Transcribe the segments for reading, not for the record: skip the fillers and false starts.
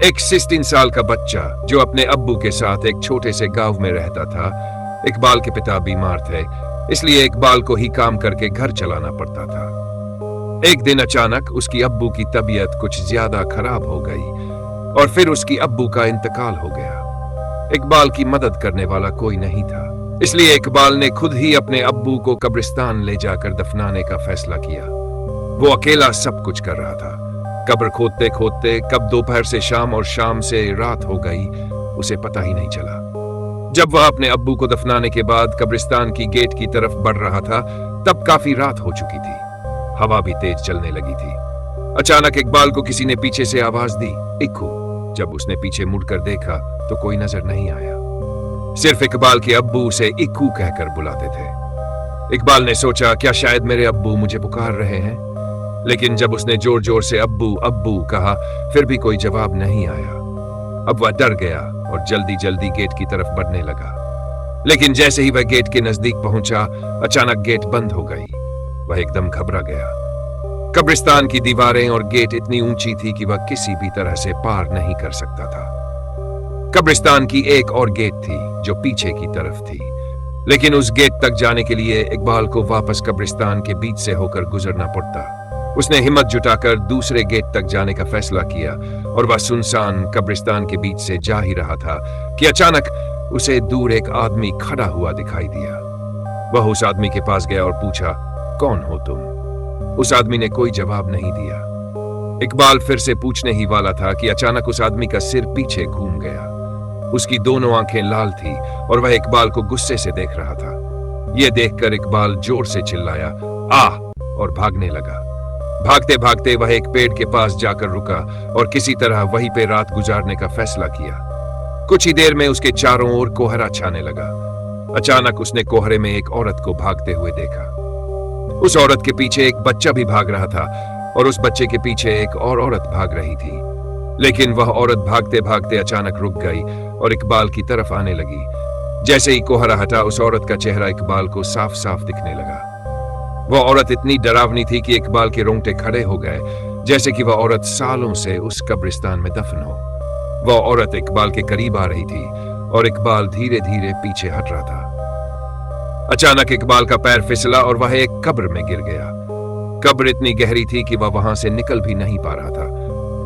एक 16 साल का बच्चा जो अपने अब्बू के साथ एक छोटे से गांव में रहता था। इकबाल के पिता बीमार थे, इसलिए इकबाल को ही काम करके घर चलाना पड़ता था। एक दिन अचानक उसकी अब्बू की तबीयत कुछ ज्यादा खराब हो गई और फिर उसकी अब्बू का इंतकाल हो गया। इकबाल की मदद करने वाला कोई नहीं था, इसलिए इकबाल ने खुद ही अपने अब्बू को कब्रिस्तान ले जाकर दफनाने का फैसला किया। वो अकेला सब कुछ कर रहा था। कब्र खोदते खोदते कब दोपहर से शाम और शाम से रात हो गई, उसे पता ही नहीं चला। जब वह अपने अब्बू को दफनाने के बाद कब्रिस्तान की गेट की तरफ बढ़ रहा था, तब काफी रात हो चुकी थी। हवा भी तेज चलने लगी थी। अचानक इकबाल को किसी ने पीछे से आवाज दी, इक्कू। जब उसने पीछे मुड़कर देखा तो कोई नजर नहीं आया। सिर्फ इकबाल के अब्बू उसे इक्कू कहकर बुलाते थे। इकबाल ने सोचा, क्या शायद मेरे अब्बू मुझे पुकार रहे हैं? लेकिन जब उसने जोर जोर से अब्बू अब्बू कहा, फिर भी कोई जवाब नहीं आया। अब वह डर गया और जल्दी जल्दी गेट की तरफ बढ़ने लगा। लेकिन जैसे ही वह गेट के नजदीक पहुंचा, अचानक गेट बंद हो गई। वह एकदम घबरा गया। कब्रिस्तान की दीवारें और गेट इतनी ऊंची थी कि वह किसी भी तरह से पार नहीं कर सकता था। कब्रिस्तान की एक और गेट थी जो पीछे की तरफ थी, लेकिन उस गेट तक जाने के लिए इकबाल को वापस कब्रिस्तान के बीच से होकर गुजरना पड़ता। उसने हिम्मत जुटाकर दूसरे गेट तक जाने का फैसला किया और वह सुनसान कब्रिस्तान के बीच से जा ही रहा था कि अचानक उसे दूर एक आदमी खड़ा हुआ दिखाई दिया। वह उस आदमी के पास गया और पूछा, कौन हो तुम? उस आदमी ने कोई जवाब नहीं दिया। इकबाल फिर से पूछने ही वाला था कि अचानक उस आदमी का सिर पीछे घूम गया। उसकी दोनों आंखें लाल थी और वह इकबाल को गुस्से से देख रहा था। यह देखकर इकबाल जोर से चिल्लाया, आह! और भागने लगा। भागते भागते वह एक पेड़ के पास जाकर रुका और किसी तरह वहीं पे रात गुजारने का फैसला किया। कुछ ही देर में उसके चारों ओर कोहरा छाने लगा। अचानक उसने कोहरे में एक औरत को भागते हुए देखा। उस औरत के पीछे एक बच्चा भी भाग रहा था और उस बच्चे के पीछे एक और औरत भाग रही थी। लेकिन वह औरत भागते भागते अचानक रुक गई और इकबाल की तरफ आने लगी। जैसे ही कोहरा हटा, उस औरत का चेहरा इकबाल को साफ साफ दिखने लगा। वह औरत इतनी डरावनी थी कि इकबाल के रोंगटे खड़े हो गए, जैसे कि वह औरत सालों से उस कब्रिस्तान में दफन हो। वह औरत इकबाल के करीब आ रही थी और इकबाल धीरे धीरे पीछे हट रहा था। अचानक इकबाल का पैर फिसला और वह एक कब्र में गिर गया। कब्र इतनी गहरी थी कि वह वहां से निकल भी नहीं पा रहा था।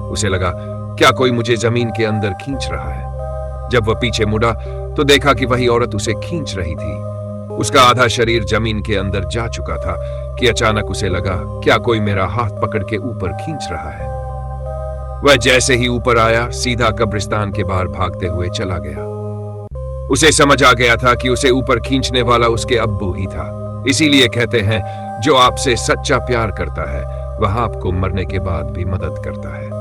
उसे लगा, क्या कोई मुझे जमीन के अंदर खींच रहा है? जब वह पीछे मुड़ा तो देखा कि वही औरत उसे खींच रही थी। उसका आधा शरीर जमीन के अंदर जा चुका था कि अचानक उसे लगा, क्या कोई मेरा हाथ पकड़ के ऊपर खींच रहा है? वह जैसे ही ऊपर आया, सीधा कब्रिस्तान के बाहर भागते हुए चला गया। उसे समझ आ गया था कि उसे ऊपर खींचने वाला उसके अब्बू ही था। इसीलिए कहते हैं, जो आपसे सच्चा प्यार करता है वह आपको मरने के बाद भी मदद करता है।